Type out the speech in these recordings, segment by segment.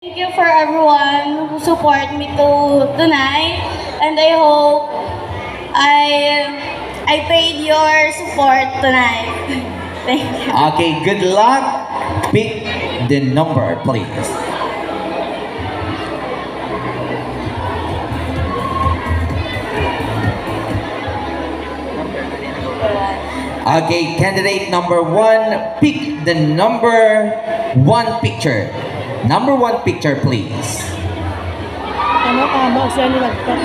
Thank you for everyone who support me tonight, and I hope I paid your support tonight. Thank you. Okay, good luck. Pick the number, please. Okay, candidate number one, pick the number one picture. Number one picture, please. Tama siya nilagpat.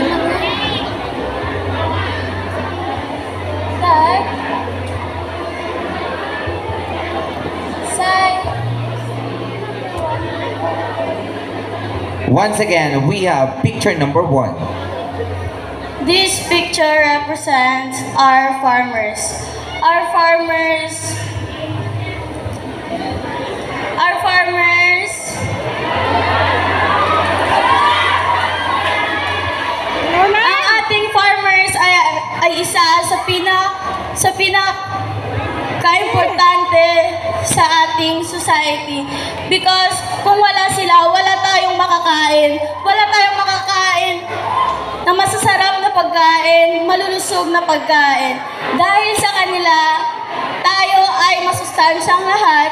Once again, we have picture number one. This picture represents our farmers. Our farmers ang ating farmers ay isa sa pinaka-importante sa ating society, because kung wala sila, wala tayong makakain na masasarap na pagkain, malulusog na pagkain. Dahil sa kanila, tayo ay masustansyang lahat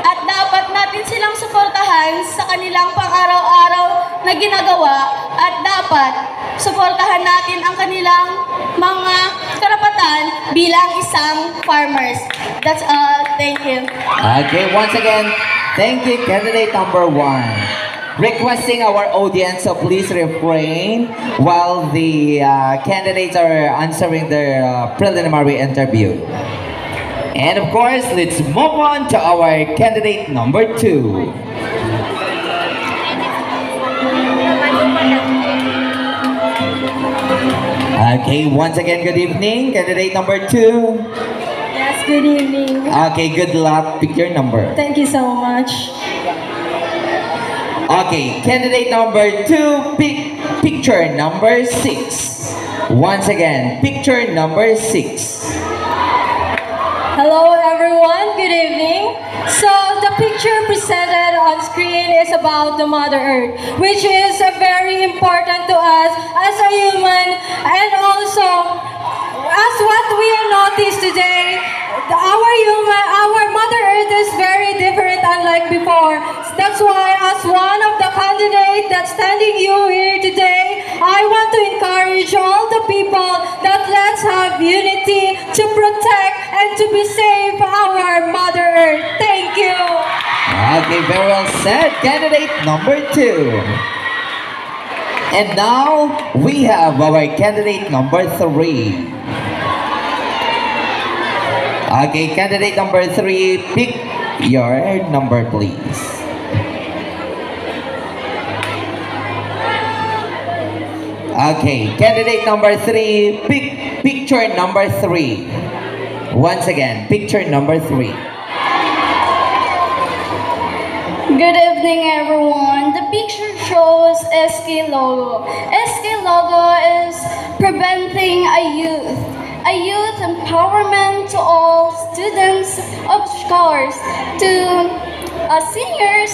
at dapat natin silang suportahan sa kanilang pang-araw-araw na ginagawa at dapat suportahan natin ang kanilang mga karapatan bilang isang farmers. That's all. Thank you. Okay, once again, thank you, candidate number one. Requesting our audience to please refrain while the candidates are answering their preliminary interview. And of course, let's move on to our candidate number two. Okay, once again, good evening, candidate number two. Yes, good evening. Okay, good luck. Pick your number. Thank you so much. Okay, candidate number two, pick picture number 6. Once again, picture number 6. Hello everyone, good evening. So the picture presented on screen is about the Mother Earth, which is very important to us as a human, and also as what we noticed today, our Mother Earth is very different unlike before. That's why as one of the candidates that's standing you here today, I want to encourage all the people that let's have unity to protect and to be safe our Mother Earth. Thank you. Okay, very well said, candidate number 2. And now we have our candidate number 3. Okay, candidate number 3, pick your number, please. Okay, candidate number 3, pick picture number 3. Once again, picture number 3. Good evening, everyone. The picture shows SK logo. SK logo is preventing a youth empowerment to all students of scholars, to seniors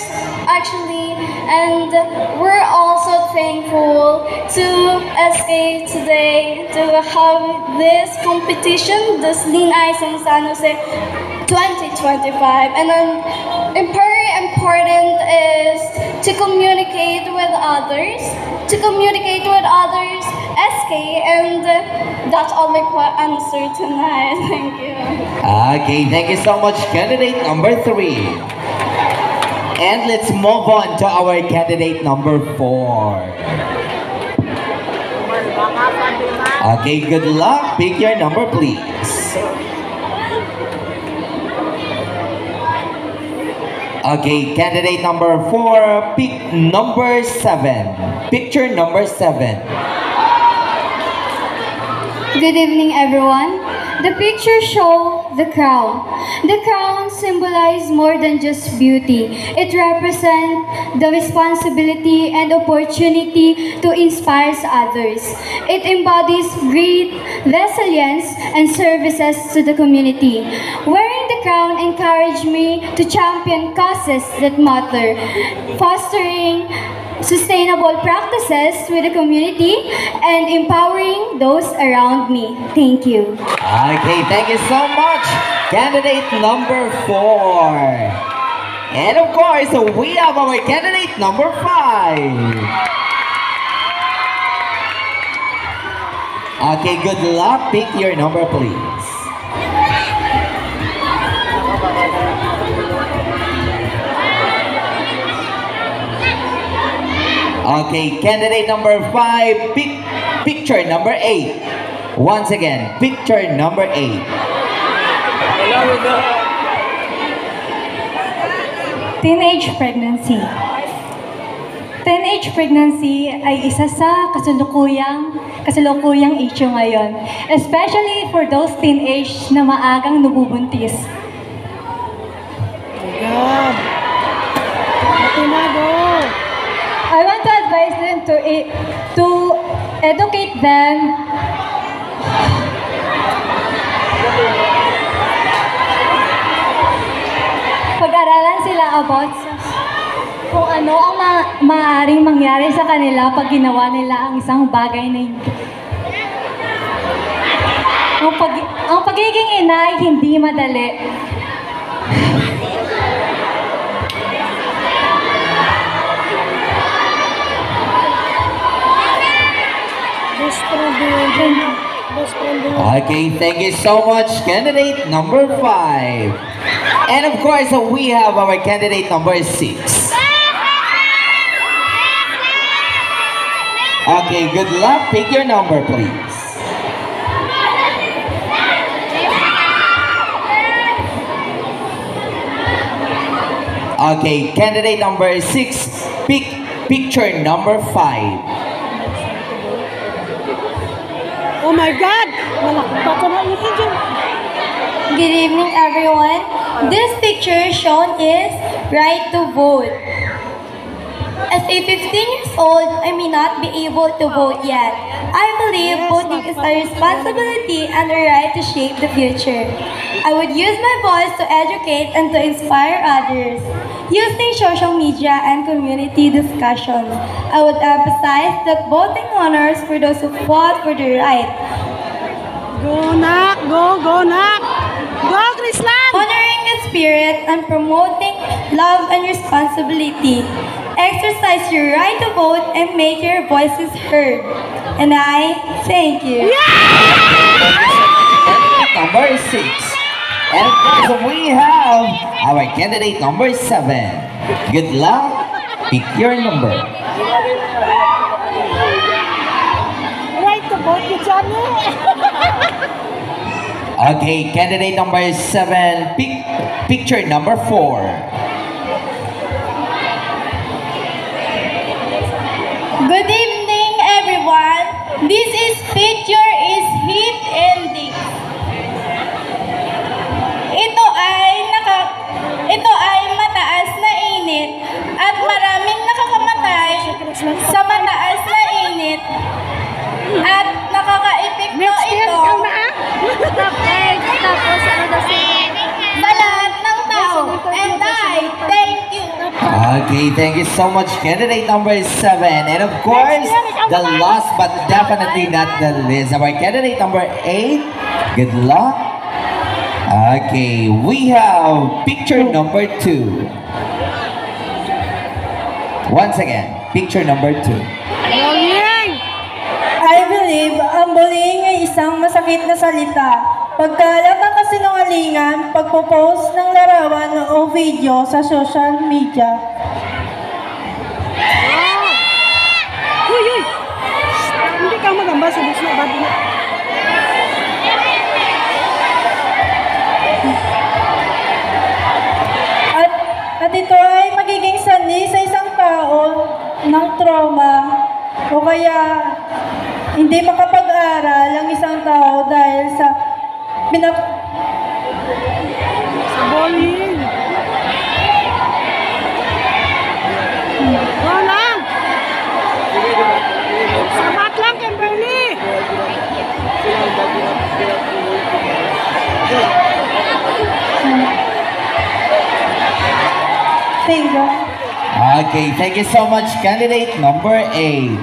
actually, and we're also thankful to SK today to have this competition, this Lean Ice in San Jose 2025, and then very important is to communicate with others, SK, and that's all I can answer tonight. Thank you. Okay, thank you so much, candidate number 3. And let's move on to our candidate number 4. Okay, good luck. Pick your number, please. Okay, candidate number 4, pick number 7. Picture number 7. Good evening, everyone. The picture shows the crown. The crown symbolizes more than just beauty. It represents the responsibility and opportunity to inspire others. It embodies great resilience and services to the community. Wearing the crown encouraged me to champion causes that matter, fostering sustainable practices with the community, and empowering those around me. Thank you. Okay, thank you so much, candidate number 4. And of course, we have our candidate number 5. Okay, good luck. Pick your number, please. Okay, candidate number 5, pick picture number 8. Once again, picture number 8. Teenage pregnancy. Teenage pregnancy ay isa sa kasalukuyang issue ngayon, especially for those teenage na maagang nabubuntis. I want to advise them to educate them pag-aralan sila about kung ano ang maaaring mangyari sa kanila pag ginawa nila ang isang bagay na hindi. Ang pagiging ina ay hindi madali. Okay, thank you so much, candidate number 5. And of course, we have our candidate number 6. Okay, good luck. Pick your number, please. Okay, candidate number 6, pick picture number 5. Oh my God! Malakot ko na ulit dyan. Good evening, everyone. This picture shown is right to vote. As a 15 years old, I may not be able to vote yet. I believe voting is a responsibility and a right to shape the future. I would use my voice to educate and to inspire others. Using social media and community discussions, I would emphasize that voting honors for those who fought for the right. Go, Nak! Go, go, Nak! Go, Krislan! Honoring the spirit and promoting love and responsibility. Exercise your right to vote and make your voices heard. And I thank you. Candidate number 6. And of course, we have our candidate number 7. Good luck. Pick your number. Right to vote you, Johnny! Okay, candidate number 7. Pick picture number 4. Good evening, everyone. This is picture is heat ending. Ito ay mataas na init at maraming nakakamatay sa mataas na init at nakaka-epekto ito sa lahat ng tao. And I thank you. Okay, thank you so much, candidate number 7. And of course, the last but definitely not the least, our candidate number 8. Good luck. Okay, we have picture number 2. Once again, picture number 2. I believe ang bullying ay isang masakit na salita. Pagkalat ng kasinungalingan, pagpo-post ng larawan o video sa social media. Huy, huy! Hindi ka magamba sa gusto na bago na. At ito ay magiging sanhi sa isang tao ng trauma o kaya hindi makapag-aral ang isang tao dahil sa Sa bowling! Go lang! Samat lang, Kimberly! Bingo. Okay, thank you so much, candidate number 8.